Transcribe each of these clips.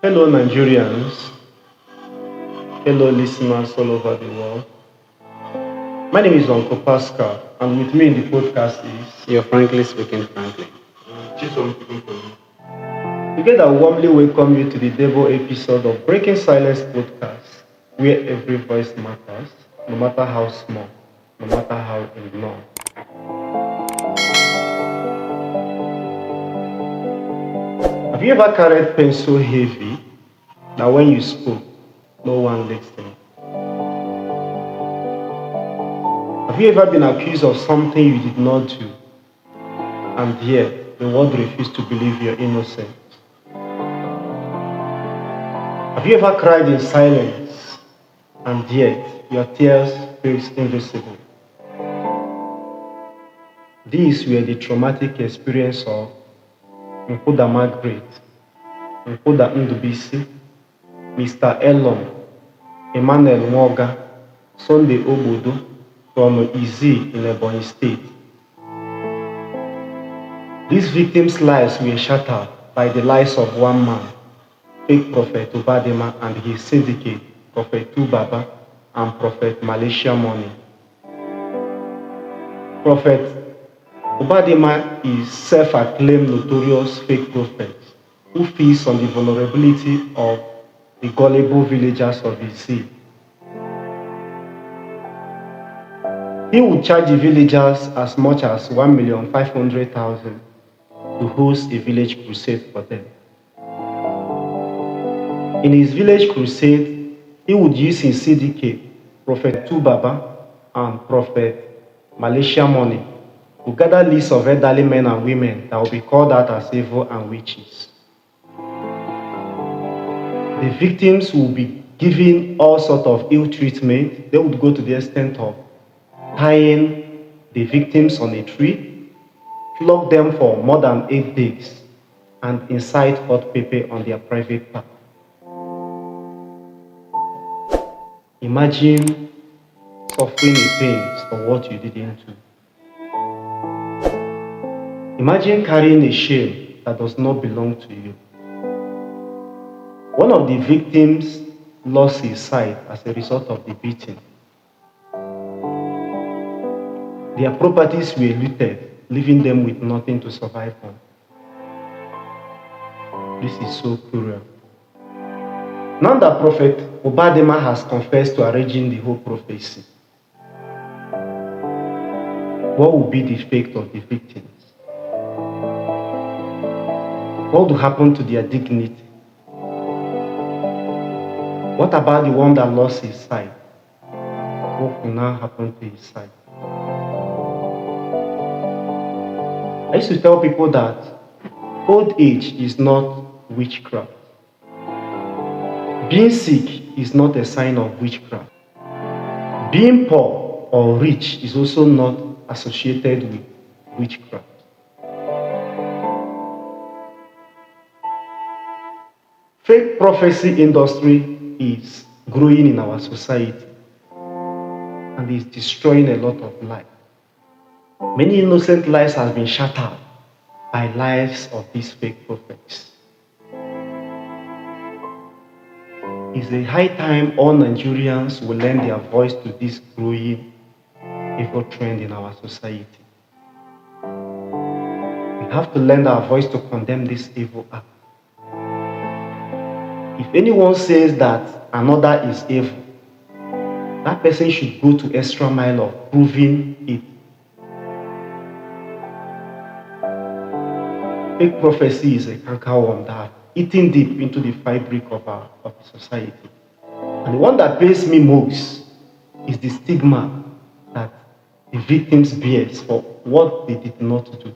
Hello, Nigerians, fellow listeners all over the world. My name is Uncle Pascal, and with me in the podcast is You're frankly speaking, frankly. Chisom Kikunkolu. Together, we warmly welcome you to the debut episode of Breaking Silence podcast, where every voice matters, no matter how small, no matter how ignored. Have you ever carried pen so heavy that when you spoke, no one listened? Have you ever been accused of something you did not do, and yet the world refused to believe you're innocent? Have you ever cried in silence and yet your tears feels invisible? These were the traumatic experience of Nkuda Margaret, Nkuda Ndubisi, Mr. Elon, Emmanuel Mwoga, Sunday Obodo from Izi in Ebonyi State. These victims' lives were shattered by the lies of one man, fake Prophet Obadema and his syndicate, Prophet Tubaba and Prophet Malaysia Money. Prophet Obadema is self-acclaimed notorious fake prophet who feeds on the vulnerability of the gullible villagers of his sea. He would charge the villagers as much as 1,500,000 to host a village crusade for them. In his village crusade, he would use his syndicate, Prophet Tubaba and Prophet Malaysia Money, to gather lists of elderly men and women that will be called out as evil and witches. The victims will be given all sorts of ill treatment. They would go to the extent of tying the victims on a tree, flog them for more than 8 days, and incite hot pepper on their private part. Imagine suffering the pains of what you didn't do. Imagine carrying a shame that does not belong to you. One of the victims lost his sight as a result of the beating. Their properties were looted, leaving them with nothing to survive on. This is so cruel. Now that Prophet Obadema has confessed to arranging the whole prophecy, what will be the fate of the victims? What will happen to their dignity? What about the one that lost his sight? What will now happen to his sight? I used to tell people that old age is not witchcraft. Being sick is not a sign of witchcraft. Being poor or rich is also not associated with witchcraft. Fake prophecy industry is growing in our society and is destroying a lot of life. Many innocent lives have been shattered by lives of these fake prophets. It's a high time all Nigerians will lend their voice to this growing evil trend in our society. We have to lend our voice to condemn this evil act. If anyone says that another is evil, that person should go to extra mile of proving it. Fake prophecy is a cankerworm that eating deep into the fabric of the society. And the one that pains me most is the stigma that the victims bear for what they did not do.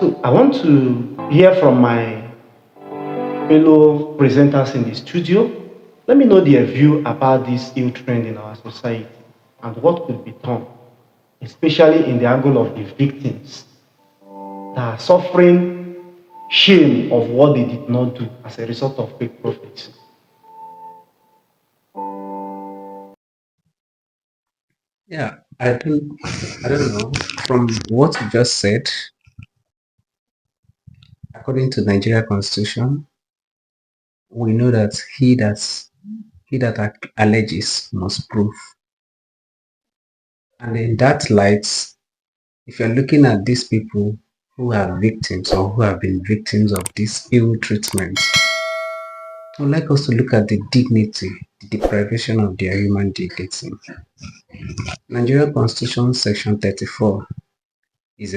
So I want to hear from my fellow presenters in the studio. Let me know their view about this ill trend in our society and what could be done, especially in the angle of the victims that are suffering shame of what they did not do as a result of fake prophecy. Yeah, I don't know. From what you just said, according to Nigeria Constitution, we know that he that alleges must prove. And in that light, if you're looking at these people who are victims or who have been victims of this ill treatment, I would like us to look at the dignity, the deprivation of their human dignity. Nigeria Constitution Section 34 is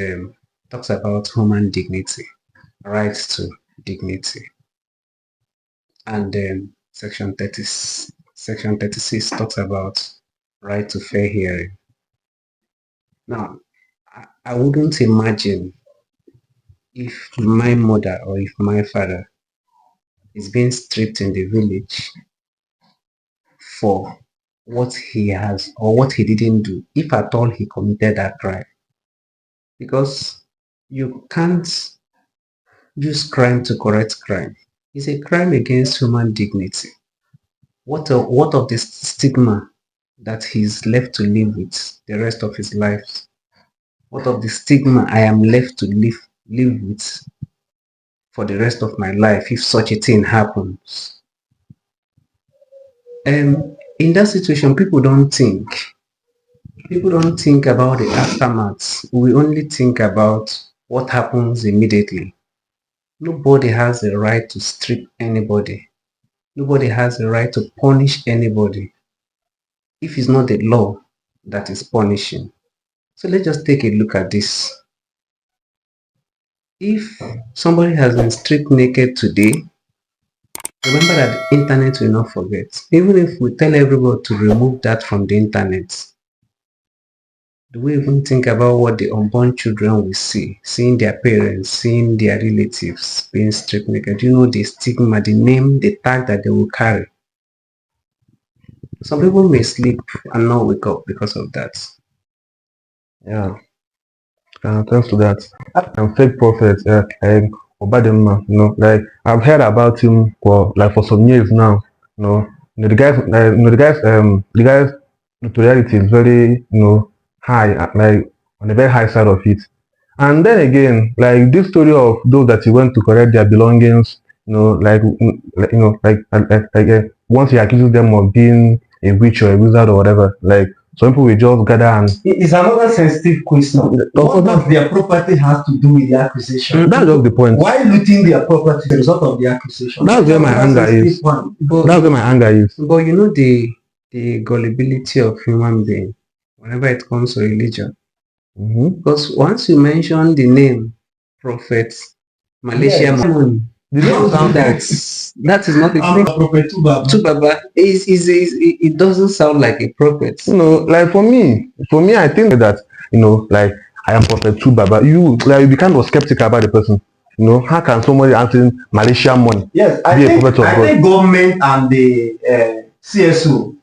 talks about human dignity, rights to dignity, and then Section 36 talks about right to fair hearing. Now, I wouldn't imagine if my mother or if my father is being stripped in the village for what he has or what he didn't do, if at all he committed that crime. Because you can't use crime to correct crime. It's a crime against human dignity. What of the stigma that he's left to live with the rest of his life? What of the stigma I am left to live with for the rest of my life if such a thing happens? In that situation, people don't think about the aftermath. We only think about what happens immediately. Nobody has the right to strip anybody. Nobody has the right to punish anybody if it's not the law that is punishing. So let's just take a look at this. If somebody has been stripped naked today, remember that the internet will not forget. Even if we tell everybody to remove that from the internet, do we even think about what the unborn children will see, seeing their parents, seeing their relatives being stripped naked? Do you know the stigma, the name, the tag that they will carry? Some people may sleep and not wake up because of that. Yeah, thanks to that. Fake prophet, Obadema, like I've heard about him for some years now. The guy's notoriety is very, high, like on the very high side of it. And then again, like this story of those that he went to correct their belongings, once he accuses them of being a witch or a wizard or whatever, like some people will just gather and It's another sensitive question. What does their property have to do with the accusation? that's just the point. Why looting their property as a result of the accusation? That's where my anger is. That's where my anger is. But you know the gullibility of human being whenever it comes to religion. Because once you mention the name Prophet Malaysia, that is not a prophet. Tubaba it doesn't sound like a prophet. Like for me, I think that like I am Prophet Tubaba. You be kind of skeptical about the person. How can somebody asking Malaysian money be a prophet of God? I think government and the CSO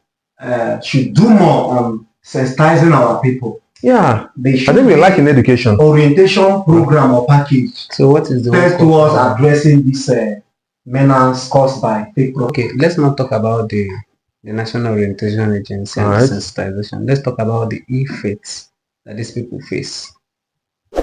should do more on sensitizing our people. Yeah, I think we like in education. Orientation program or package. So what is the first towards addressing this menace caused by fake prophet? Okay, let's not talk about the National Orientation Agency and sensitization. Let's talk about the effects that these people face.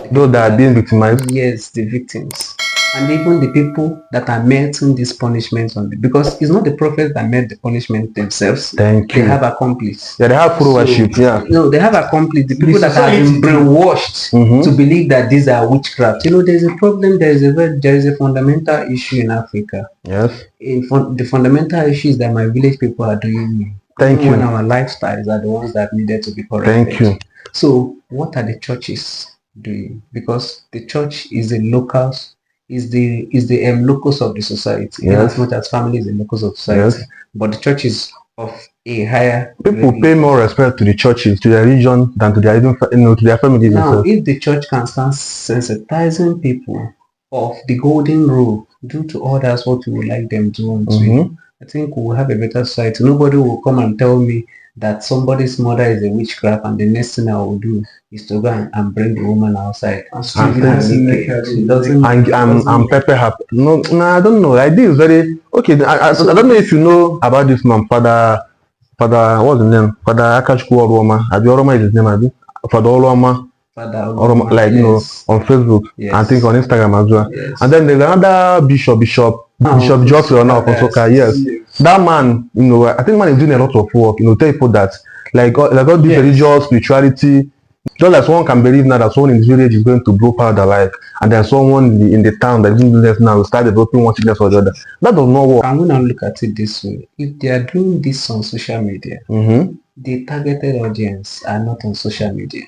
Those that are being victimized? Yes, the victims. And even the people that are meriting these punishments on them. Because it's not the prophets that merit the punishment themselves. They have accomplice. Yeah, they have followership, No, they have accomplice. The people that have been brainwashed to believe that these are witchcraft. There's a problem, there is a fundamental issue in Africa. Yes. The fundamental issue is that my village people are doing when our lifestyles are the ones that needed to be corrected. Thank you. So what are the churches doing? Because the church is the locus is the locus of the society. Yes. As much as family is the locus of society. Yes. But the church is of a higher people pay more respect to the churches, to their religion, than to their to their families. Now, if the church can start sensitizing people of the golden rule, do to others what you would like them to do unto you, I think we'll have a better society. Nobody will come and tell me that somebody's mother is a witchcraft and the next thing I will do is to go and bring the woman outside. I'm pepper happy. No, I don't know. Like this is very okay. I don't know if you know about this man, Father, what's the name? Father Akashku Oroma. Abi Oroma is his name, Abi. Father Oroma. Father or like yes, on Facebook, and I think yes, on Instagram as well. yes. And then there's another Bishop Geoffrey or now from Soka, yes. That man, I think man is doing a lot of work, tell people that like all this Yes. religious spirituality, just like someone can believe now that someone in his village is going to blow powder like, and then someone in the town that is doing this now will start developing one sickness or the other. That does not work. Can we now look at it this way? If they are doing this on social media, the targeted audience are not on social media.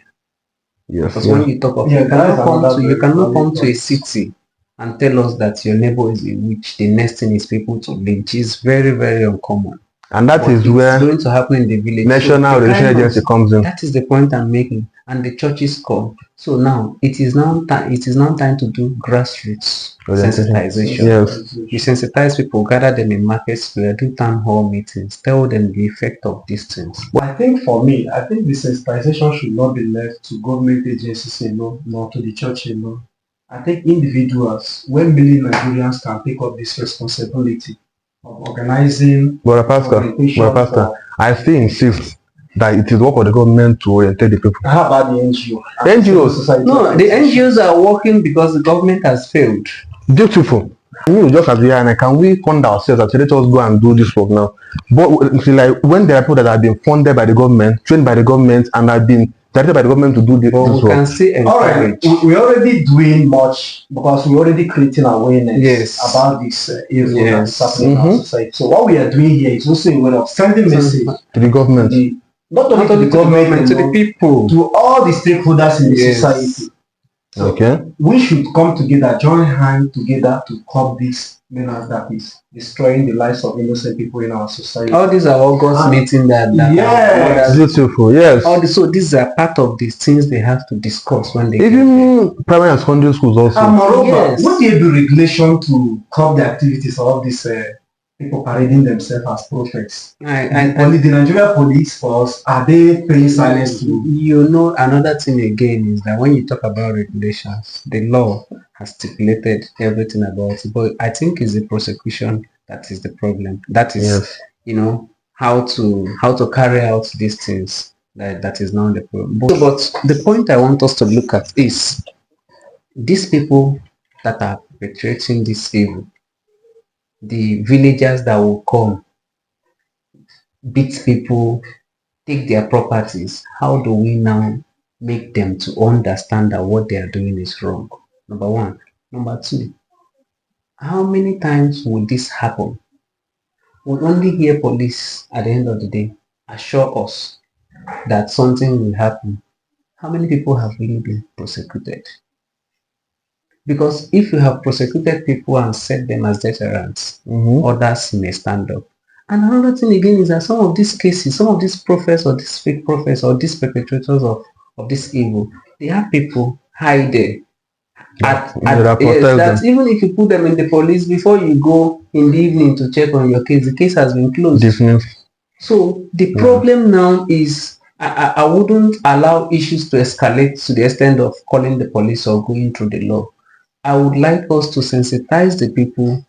Yes, Because when you talk of you cannot come to a city and tell us that your neighbor is a witch. The next thing is people to lynch. It's very, very uncommon. And that is where it's going to happen in the village. National Relation Agency comes in. That is the point I'm making. And the churches come. So now it is now time to do grassroots sensitization. Yes. You sensitize people, gather them in market square, do town hall meetings, tell them the effect of these things. But I think for me, I think the sensitization should not be left to government agencies alone, nor to the church alone. I think individuals, when million Nigerians can take up this responsibility of organizing. Brother Pastor, I still insist that it is work of the government to orientate the people. How about the NGO? The NGOs? No, the NGOs are working because the government has failed. Beautiful. We just as we are, and can we fund ourselves? Actually, let us go and do this work now. But see, like when there are people that have been funded by the government, trained by the government, and have been directed by the government to do this work. Can see alright, we're already doing much because we're already creating awareness about this evil that is happening in our society. So what we are doing here is also a way of sending message to the government, not only to the government, to the people, to all the stakeholders in the society. So we should come together, join hands together to curb this menace that is destroying the lives of innocent people in our society. All these are August meeting that yes, beautiful, yes. So these are part of the things they have to discuss when they even primary and secondary schools also. And moreover, would there be regulation to curb the activities of these people parading themselves as prophets? The Nigerian police force, are they paying silence to? Another thing again is that when you talk about regulations, the law has stipulated everything about it, but I think it's the prosecution that is the problem. That is, how to carry out these things that is now the problem. But the point I want us to look at is these people that are perpetrating this evil, the villagers that will come, beat people, take their properties. How do we now make them to understand that what they are doing is wrong? Number one. Number two, how many times will this happen? We'll only hear police at the end of the day assure us that something will happen. How many people have really been prosecuted? Because if you have prosecuted people and set them as deterrents, others may stand up. And another thing again is that some of these cases, some of these prophets or these fake prophets or these perpetrators of this evil, they have people hiding. That even if you put them in the police, before you go in the evening to check on your case, the case has been closed. So the problem now is I wouldn't allow issues to escalate to the extent of calling the police or going through the law. I would like us to sensitize the people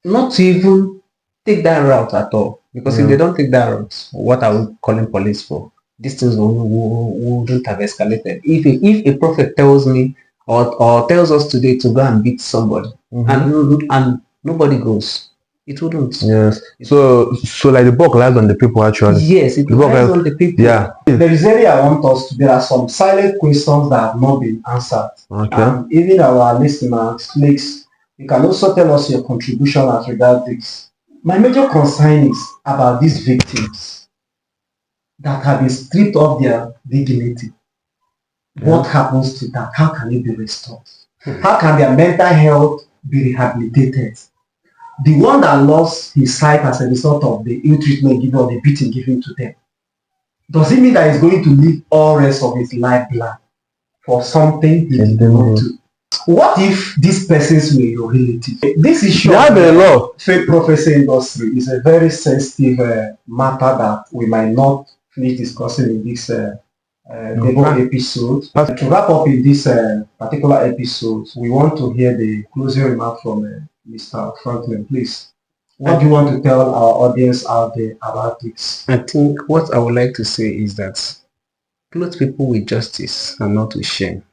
not to even take that route at all. Because if they don't take that route, what are we calling police for? These things wouldn't have escalated. If a prophet tells me or tells us today to go and beat somebody and nobody goes, it wouldn't. Yes. So like the buck lies on the people actually. Yes, it lies on the people. Yeah. There is area I want us to. There are some silent questions that have not been answered. And even our listeners, please, you can also tell us your contribution as regards this. My major concern is about these victims that have been stripped of their dignity. What happens to that? How can it be restored? How can their mental health be rehabilitated? The one that lost his sight as a result of the ill treatment given or the beating given to them, does it mean that he's going to live all rest of his life blind for something he did not do? What if these persons were your relatives? This issue of the fake prophecy industry is a very sensitive matter that we might not finish discussing in this episode. To wrap up in this particular episode, we want to hear the closing remark from Mr. Franklin, please. What do you want to tell our audience out there about this? I think what I would like to say is that clothe people with justice and not with shame.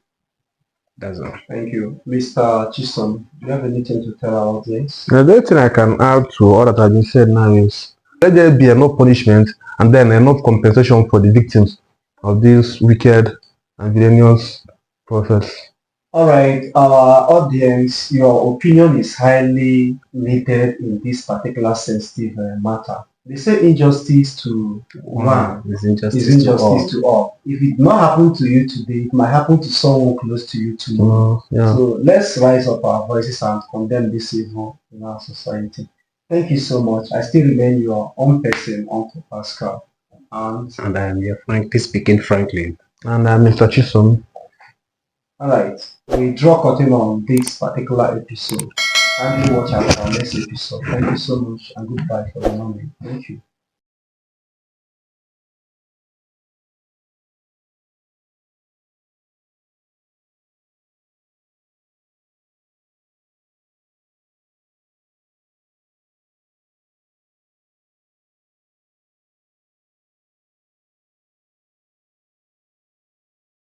That's all. Thank you. Mr. Chisom, do you have anything to tell our audience? The other thing I can add to all that has been said now is let there be enough punishment and then enough compensation for the victims of these wicked and villainous prophets. All right, our audience, your opinion is highly needed in this particular sensitive matter. They say injustice to one Is injustice, is injustice to all. If it not happen to you today, it might happen to someone close to you tomorrow. Yeah. So let's rise up our voices and condemn this evil in our society. Thank you so much. I still remain your own person, Uncle Pascal. And I am your frankly speaking Franklin. And Mr. Chisom. alright, we draw curtain on this particular episode. Kindly watch out for our next episode. Thank you so much and goodbye for the moment. Thank you.